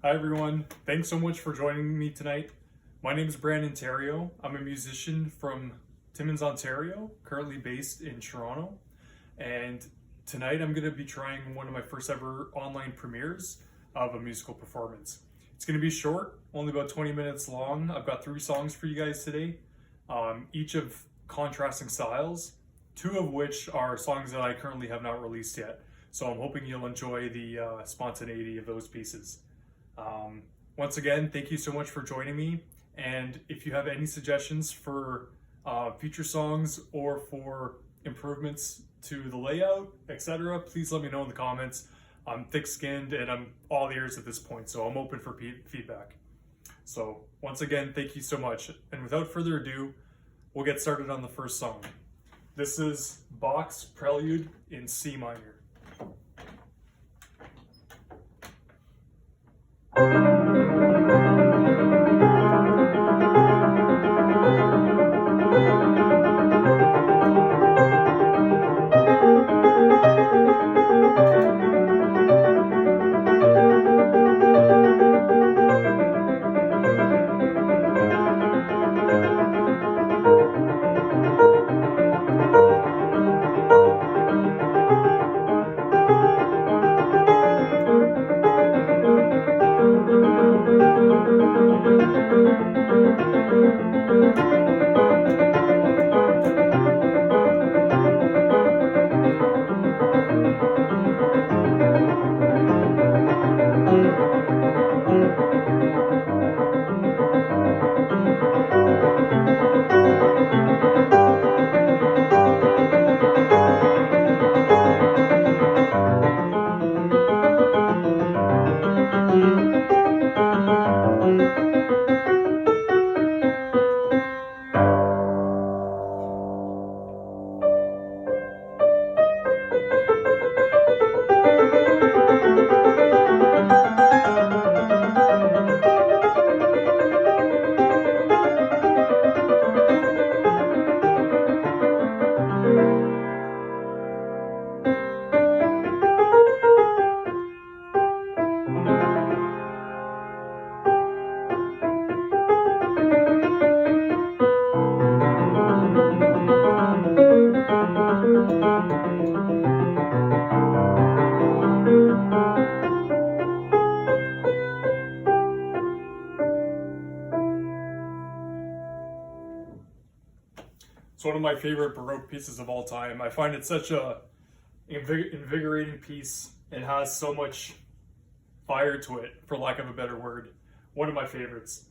Hi everyone, thanks so much for joining me tonight. My name is Brandon Terrio. I'm a musician from Timmins, Ontario, currently based in Toronto. And tonight I'm going to be trying one of my first ever online premieres of a musical performance. It's going to be short, only about 20 minutes long. I've got 3 songs for you guys today, each of contrasting styles, 2 of which are songs that I currently have not released yet. So I'm hoping you'll enjoy the spontaneity of those pieces. Once again, thank you so much for joining me. And if you have any suggestions for future songs or for improvements to the layout, etc., please let me know in the comments. I'm thick-skinned and I'm all ears at this point, so I'm open for feedback. So once again, thank you so much. And without further ado, we'll get started on the first song. This is Bach's Prelude in C minor. It's one of my favorite Baroque pieces of all time. I find it such a invigorating piece. It has so much fire to it, for lack of a better word. One of my favorites.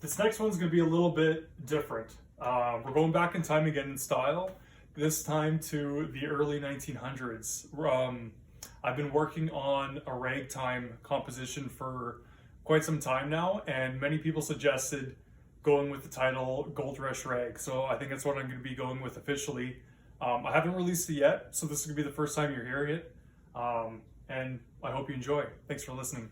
This next one's going to be a little bit different. We're going back in time again in style, this time to the early 1900s. I've been working on a ragtime composition for quite some time now, and many people suggested going with the title Gold Rush Rag. So I think that's what I'm going to be going with officially. I haven't released it yet, so this is going to be the first time you're hearing it. And I hope you enjoy. Thanks for listening.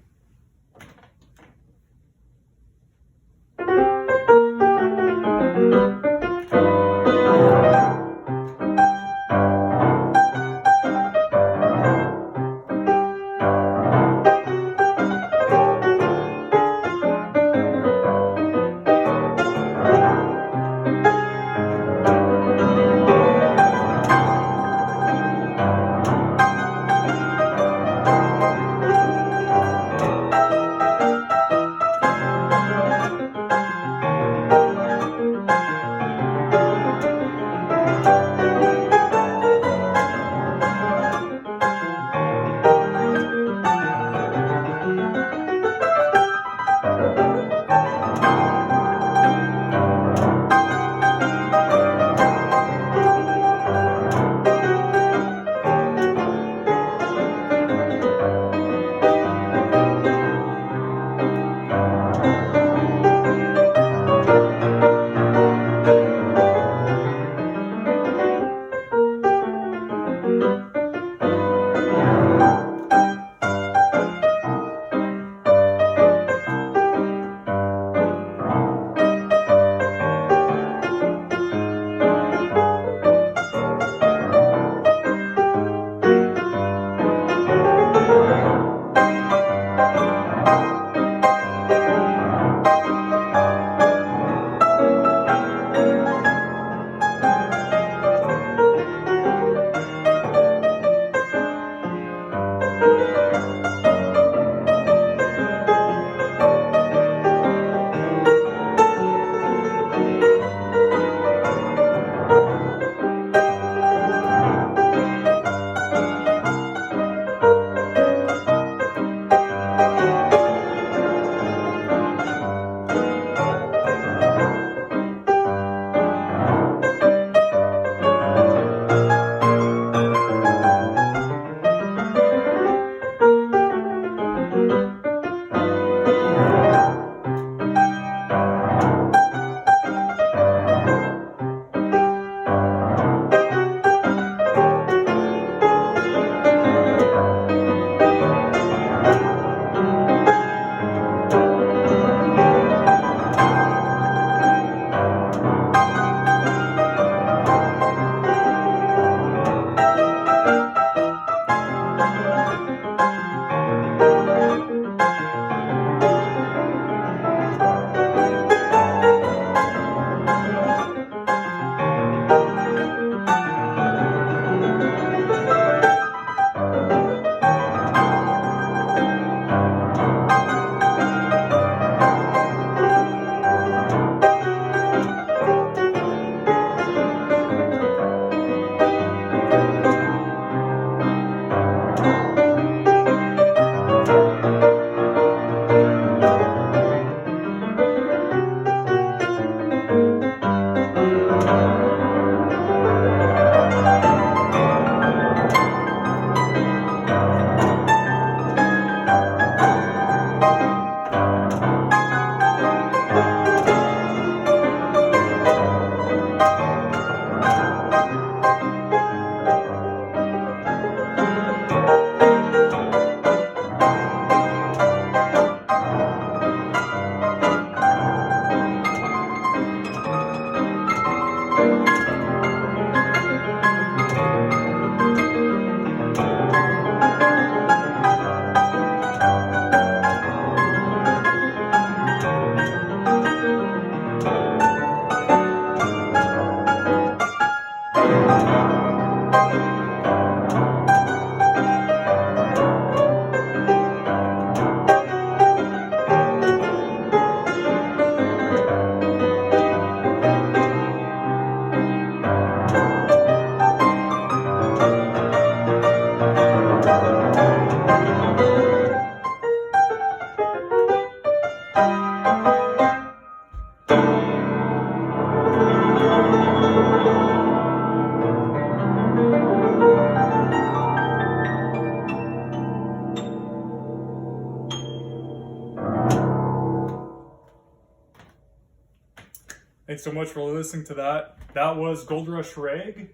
Thanks so much for listening to that. That was Gold Rush Rag.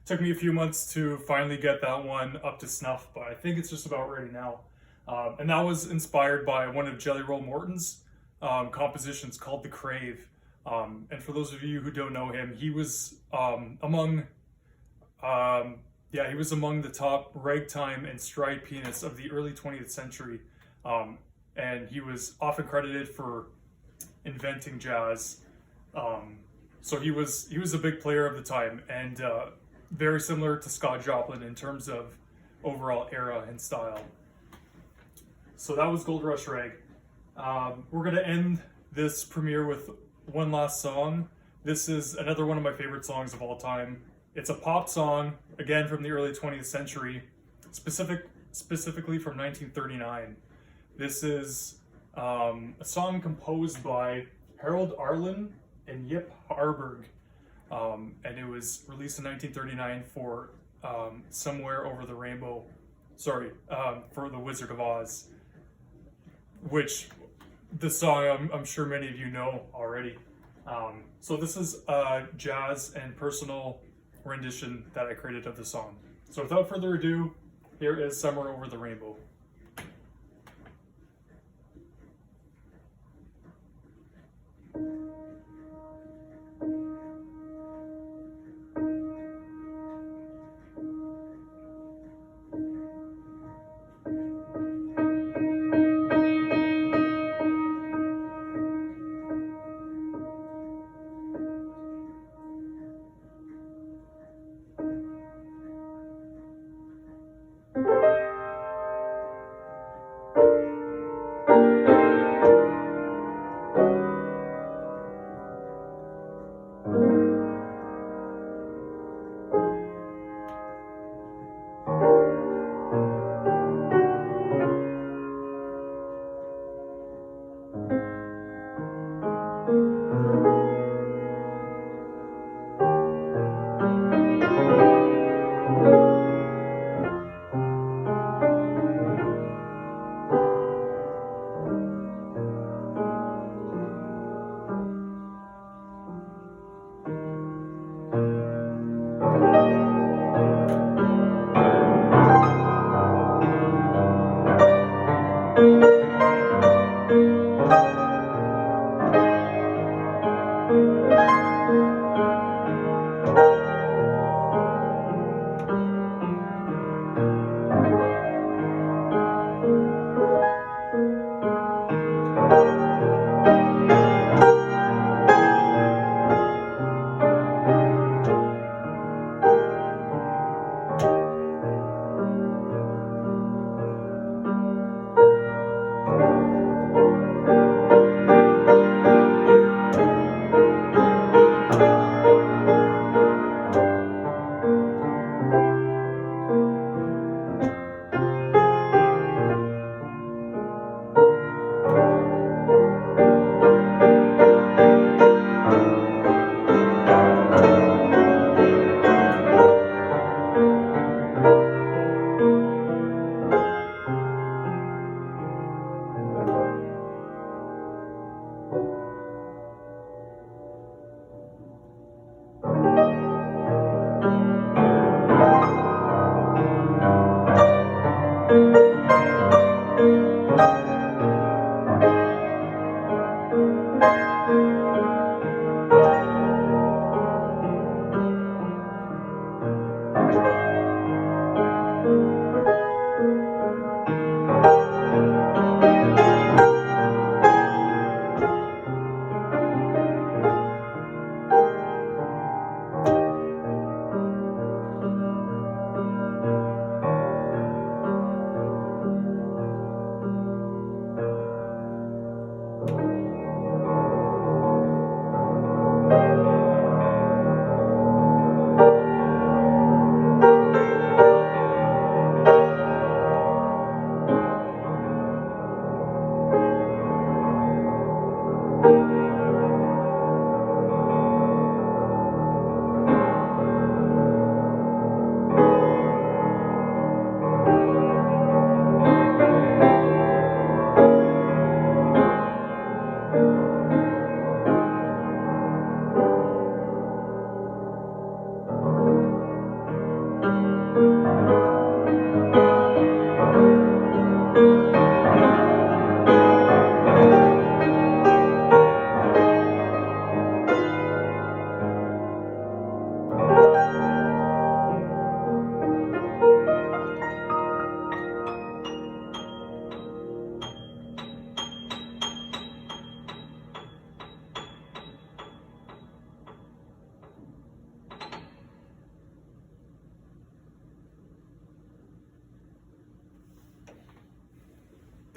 Took me a few months to finally get that one up to snuff, but I think it's just about ready now. And that was inspired by one of Jelly Roll Morton's compositions called The Crave. And for those of you who don't know him, he was among the top ragtime and stride pianists of the early 20th century. And he was often credited for inventing jazz. So he was a big player of the time, and very similar to Scott Joplin in terms of overall era and style. So that was Gold Rush Rag. We're gonna end this premiere with one last song. This is another one of my favorite songs of all time. It's a pop song, again from the early 20th century, specifically from 1939. This is a song composed by Harold Arlen and Yip Harburg, and it was released in 1939 for Somewhere Over the Rainbow, for The Wizard of Oz, which this song I'm sure many of you know already. So this is a jazz and personal rendition that I created of the song. So without further ado, here is Somewhere Over the Rainbow.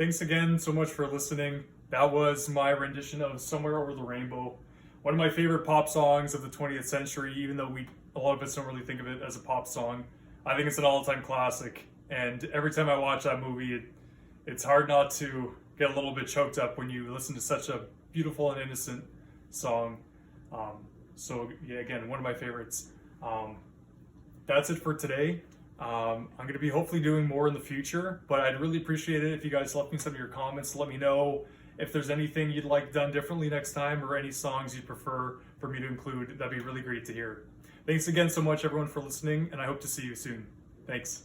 Thanks again so much for listening. That was my rendition of Somewhere Over the Rainbow, one of my favorite pop songs of the 20th century, even though a lot of us don't really think of it as a pop song. I think it's an all-time classic, and every time I watch that movie, it's hard not to get a little bit choked up when you listen to such a beautiful and innocent song. So yeah, again, one of my favorites. That's it for today. I'm going to be hopefully doing more in the future, but I'd really appreciate it if you guys left me some of your comments to let me know if there's anything you'd like done differently next time or any songs you'd prefer for me to include. That'd be really great to hear. Thanks again so much, everyone, for listening, and I hope to see you soon. Thanks.